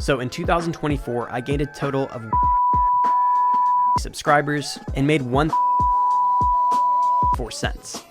So in 2024, I gained a total of subscribers and made 1.4 cents.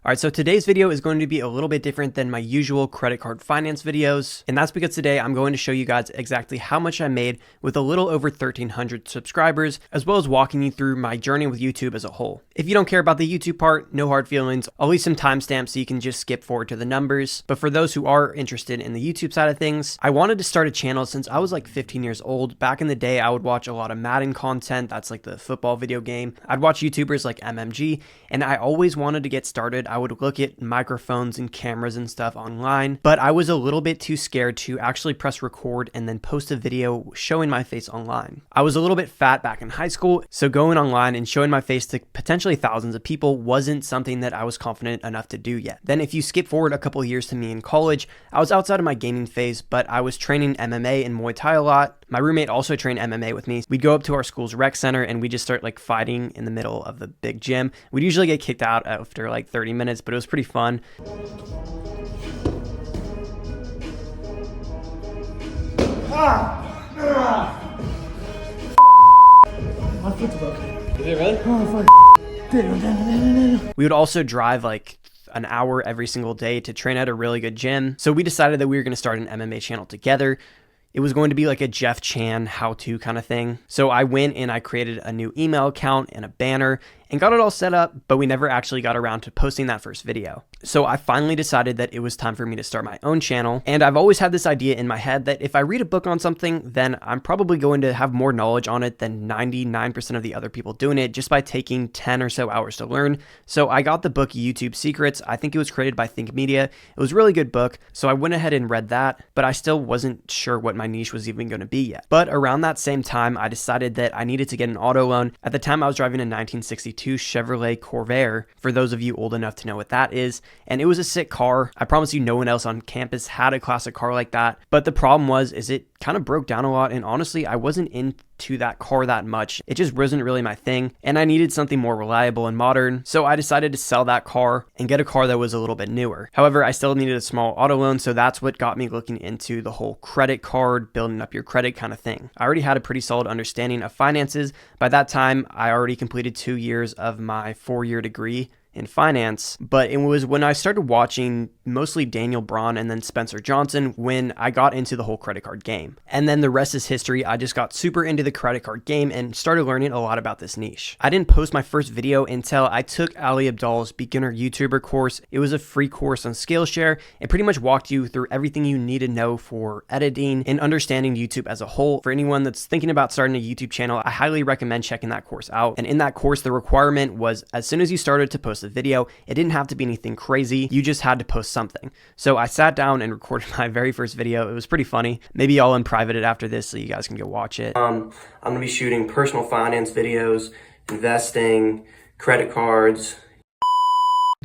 Alright, so today's video is going to be a little bit different than my usual credit card finance videos, and that's because today I'm going to show you guys exactly how much I made with a little over 1,300 subscribers, as well as walking you through my journey with YouTube as a whole. If you don't care about the YouTube part, no hard feelings, I'll leave some timestamps so you can just skip forward to the numbers. But for those who are interested in the YouTube side of things, I wanted to start a channel since I was like 15 years old. Back in the day, I would watch a lot of Madden content, that's like the football video game. I'd watch YouTubers like MMG, and I always wanted to get started. I would look at microphones and cameras and stuff online, but I was a little bit too scared to actually press record and then post a video showing my face online. I was a little bit fat back in high school, so going online and showing my face to potentially thousands of people wasn't something that I was confident enough to do yet. Then if you skip forward a couple years to me in college, I was outside of my gaming phase, but I was training MMA and Muay Thai a lot. My roommate also trained MMA with me. We'd go up to our school's rec center and we just start like fighting in the middle of the big gym. We'd usually get kicked out after like 30 minutes, but it was pretty fun. My foot's broken. Is it really? Oh, fuck. We would also drive like an hour every single day to train at a really good gym. So we decided that we were going to start an MMA channel together. It was going to be like a Jeff Chan how-to kind of thing. So I went and I created a new email account and a banner and got it all set up, but we never actually got around to posting that first video. So I finally decided that it was time for me to start my own channel. And I've always had this idea in my head that if I read a book on something, then I'm probably going to have more knowledge on it than 99% of the other people doing it just by taking 10 or so hours to learn. So I got the book YouTube Secrets. I think it was created by Think Media. It was a really good book. So I went ahead and read that, but I still wasn't sure what my niche was even going to be yet. But around that same time, I decided that I needed to get an auto loan. At the time, I was driving a 1962 Chevrolet Corvair, for those of you old enough to know what that is, and it was a sick car. I promise you no one else on campus had a classic car like that, but the problem is it kind of broke down a lot, and honestly, I wasn't into that car that much. It just wasn't really my thing, and I needed something more reliable and modern, so I decided to sell that car and get a car that was a little bit newer. However, I still needed a small auto loan, so that's what got me looking into the whole credit card, building up your credit kind of thing. I already had a pretty solid understanding of finances. By that time, I already completed 2 years of my 4-year degree in finance, but it was when I started watching mostly Daniel Braun and then Spencer Johnson when I got into the whole credit card game. And then the rest is history. I just got super into the credit card game and started learning a lot about this niche. I didn't post my first video until I took Ali Abdal's beginner YouTuber course. It was a free course on Skillshare. It pretty much walked you through everything you need to know for editing and understanding YouTube as a whole. For anyone that's thinking about starting a YouTube channel, I highly recommend checking that course out. And in that course, the requirement was as soon as you started to post a video, it didn't have to be anything crazy. You just had to post something. So I sat down and recorded my very first video. It was pretty funny. Maybe I'll unprivate it after this so you guys can go watch it. I'm gonna be shooting personal finance videos, investing, credit cards.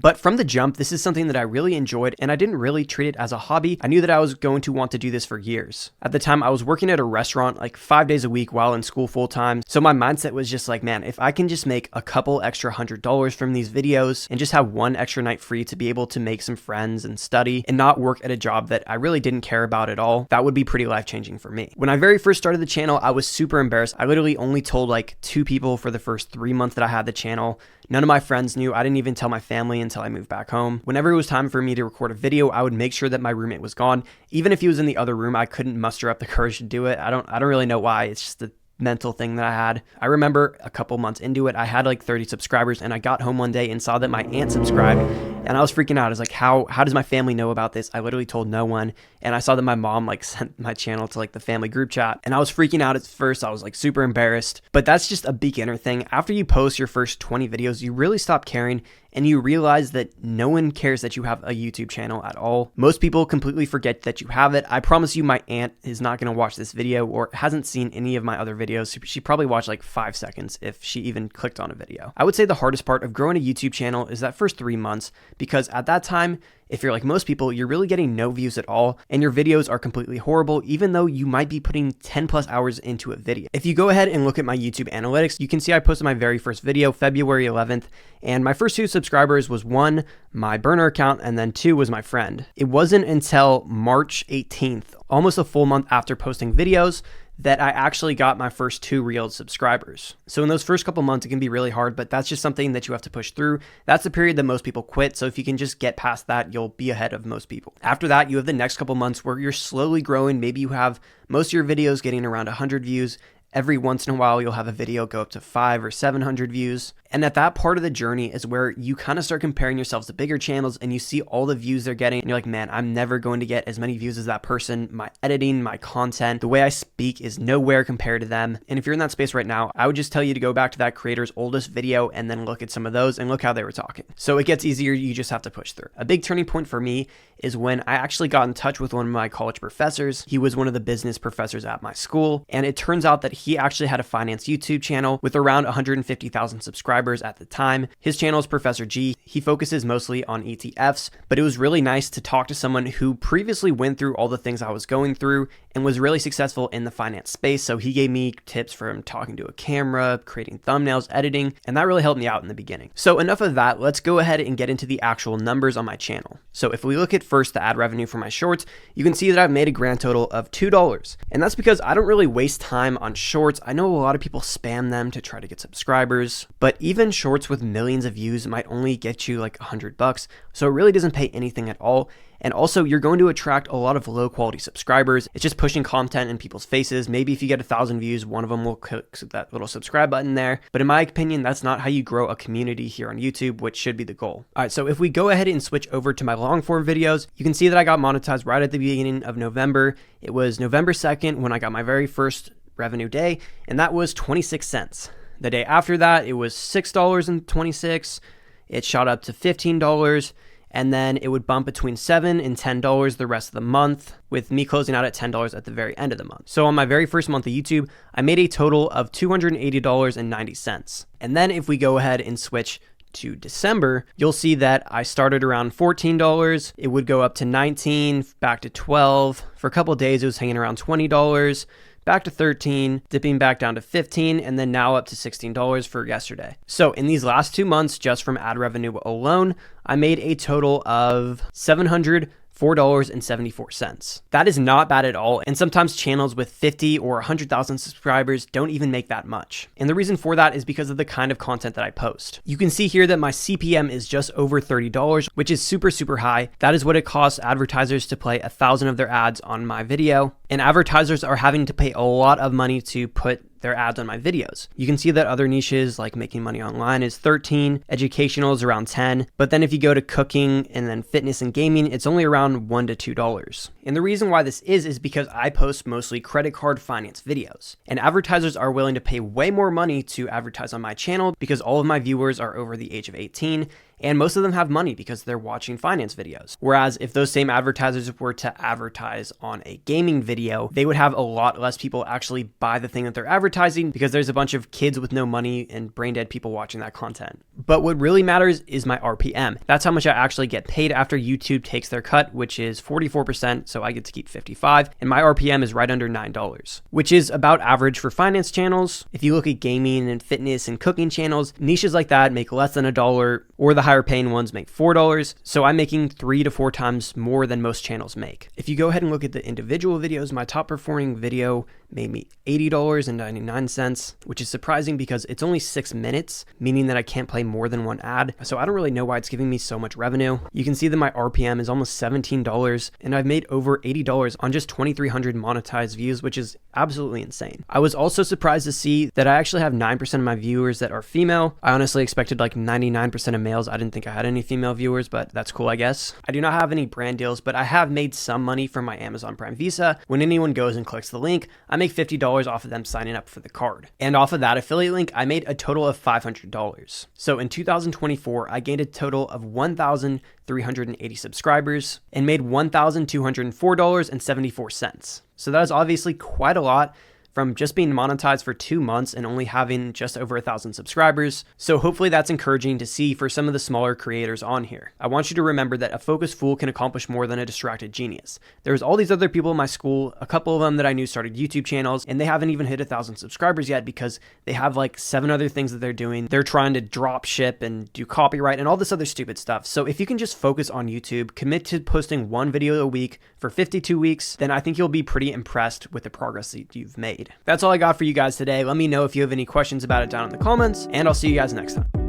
But from the jump, this is something that I really enjoyed, and I didn't really treat it as a hobby. I knew that I was going to want to do this for years. At the time, I was working at a restaurant like 5 days a week while in school full time. So my mindset was just like, man, if I can just make a couple extra $100 from these videos and just have one extra night free to be able to make some friends and study and not work at a job that I really didn't care about at all, that would be pretty life-changing for me. When I very first started the channel, I was super embarrassed. I literally only told like 2 people for the first 3 months that I had the channel. None of my friends knew. I didn't even tell my family until I moved back home. Whenever it was time for me to record a video, I would make sure that my roommate was gone. Even if he was in the other room, I couldn't muster up the courage to do it. I don't really know why. It's just a mental thing that I had. I remember a couple months into it, I had like 30 subscribers, and I got home one day and saw that my aunt subscribed, and I was freaking out. I was like, how does my family know about this? I literally told no one. And I saw that my mom like sent my channel to like the family group chat, and I was freaking out at first. I was like super embarrassed, but that's just a beginner thing. After you post your first 20 videos, you really stop caring, and you realize that no one cares that you have a YouTube channel at all. Most people completely forget that you have it. I promise you my aunt is not going to watch this video or hasn't seen any of my other videos. She probably watched like 5 seconds if she even clicked on a video. I would say the hardest part of growing a YouTube channel is that first 3 months. because at that time, if you're like most people, you're really getting no views at all, and your videos are completely horrible, even though you might be putting 10 plus hours into a video. If you go ahead and look at my YouTube analytics, you can see I posted my very first video February 11th, and my first 2 subscribers was 1, my burner account, and then 2 was my friend. It wasn't until March 18th, almost a full month after posting videos, that I actually got my first 2 real subscribers. So in those first couple months, it can be really hard, but that's just something that you have to push through. That's the period that most people quit. So if you can just get past that, you'll be ahead of most people. After that, you have the next couple months where you're slowly growing. Maybe you have most of your videos getting around 100 views. Every once in a while, you'll have a video go up to 500 or 700 views. And at that part of the journey is where you kind of start comparing yourselves to bigger channels and you see all the views they're getting. And you're like, man, I'm never going to get as many views as that person. My editing, my content, the way I speak is nowhere compared to them. And if you're in that space right now, I would just tell you to go back to that creator's oldest video and then look at some of those and look how they were talking. So it gets easier. You just have to push through. A big turning point for me is when I actually got in touch with one of my college professors. He was one of the business professors at my school. And it turns out that he actually had a finance YouTube channel with around 150,000 subscribers at the time. His channel is Professor G. He focuses mostly on ETFs, but it was really nice to talk to someone who previously went through all the things I was going through and was really successful in the finance space. So he gave me tips from talking to a camera, creating thumbnails, editing, and that really helped me out in the beginning. So enough of that. Let's go ahead and get into the actual numbers on my channel. So if we look at first the ad revenue for my shorts, you can see that I've made a grand total of $2. And that's because I don't really waste time on shorts. I know a lot of people spam them to try to get subscribers, but even shorts with millions of views might only get you like $100. So it really doesn't pay anything at all. And also, you're going to attract a lot of low quality subscribers. It's just pushing content in people's faces. Maybe if you get 1,000 views, one of them will click that little subscribe button there. But in my opinion, that's not how you grow a community here on YouTube, which should be the goal. All right, so if we go ahead and switch over to my long form videos, you can see that I got monetized right at the beginning of November. It was November 2nd when I got my very first revenue day, and that was 26 cents. The day after that, it was $6.26. It shot up to $15. And then it would bump between $7 and $10 the rest of the month, with me closing out at $10 at the very end of the month. So on my very first month of YouTube, I made a total of $280.90. And then if we go ahead and switch to December, you'll see that I started around $14. It would go up to $19, back to $12. For a couple of days, it was hanging around $20. Back to $13, dipping back down to $15, and then now up to $16 for yesterday. So in these last 2 months, just from ad revenue alone, I made a total of $704.74. That is not bad at all. And sometimes channels with 50 or 100,000 subscribers don't even make that much. And the reason for that is because of the kind of content that I post. You can see here that my CPM is just over $30, which is super, super high. That is what it costs advertisers to play 1,000 of their ads on my video. And advertisers are having to pay a lot of money to put their ads on my videos. You can see that other niches like making money online is 13, educational is around 10, but then if you go to cooking and then fitness and gaming, it's only around $1 to $2. And the reason why this is because I post mostly credit card finance videos, and advertisers are willing to pay way more money to advertise on my channel because all of my viewers are over the age of 18. And most of them have money because they're watching finance videos. Whereas if those same advertisers were to advertise on a gaming video, they would have a lot less people actually buy the thing that they're advertising because there's a bunch of kids with no money and brain dead people watching that content. But what really matters is my RPM. That's how much I actually get paid after YouTube takes their cut, which is 44%, so I get to keep 55, and my RPM is right under $9, which is about average for finance channels. If you look at gaming and fitness and cooking channels, niches like that make less than $1, or the higher paying ones make $4. So I'm making 3 to 4 times more than most channels make. If you go ahead and look at the individual videos, my top performing video made me $80.99, which is surprising because it's only 6 minutes, meaning that I can't play more than one ad. So I don't really know why it's giving me so much revenue. You can see that my RPM is almost $17 and I've made over $80 on just 2,300 monetized views, which is absolutely insane. I was also surprised to see that I actually have 9% of my viewers that are female. I honestly expected like 99% of males. I didn't think I had any female viewers, but that's cool, I guess. I do not have any brand deals, but I have made some money from my Amazon Prime Visa. When anyone goes and clicks the link, I make $50 off of them signing up for the card. And off of that affiliate link, I made a total of $500. So in 2024, I gained a total of 1,380 subscribers and made $1,204.74. So that is obviously quite a lot from just being monetized for 2 months and only having just over 1,000 subscribers. So hopefully that's encouraging to see for some of the smaller creators on here. I want you to remember that a focused fool can accomplish more than a distracted genius. There's all these other people in my school, a couple of them that I knew started YouTube channels, and they haven't even hit 1,000 subscribers yet because they have like 7 other things that they're doing. They're trying to drop ship and do copyright and all this other stupid stuff. So if you can just focus on YouTube, commit to posting 1 video a week for 52 weeks, then I think you'll be pretty impressed with the progress that you've made. That's all I got for you guys today. Let me know if you have any questions about it down in the comments, and I'll see you guys next time.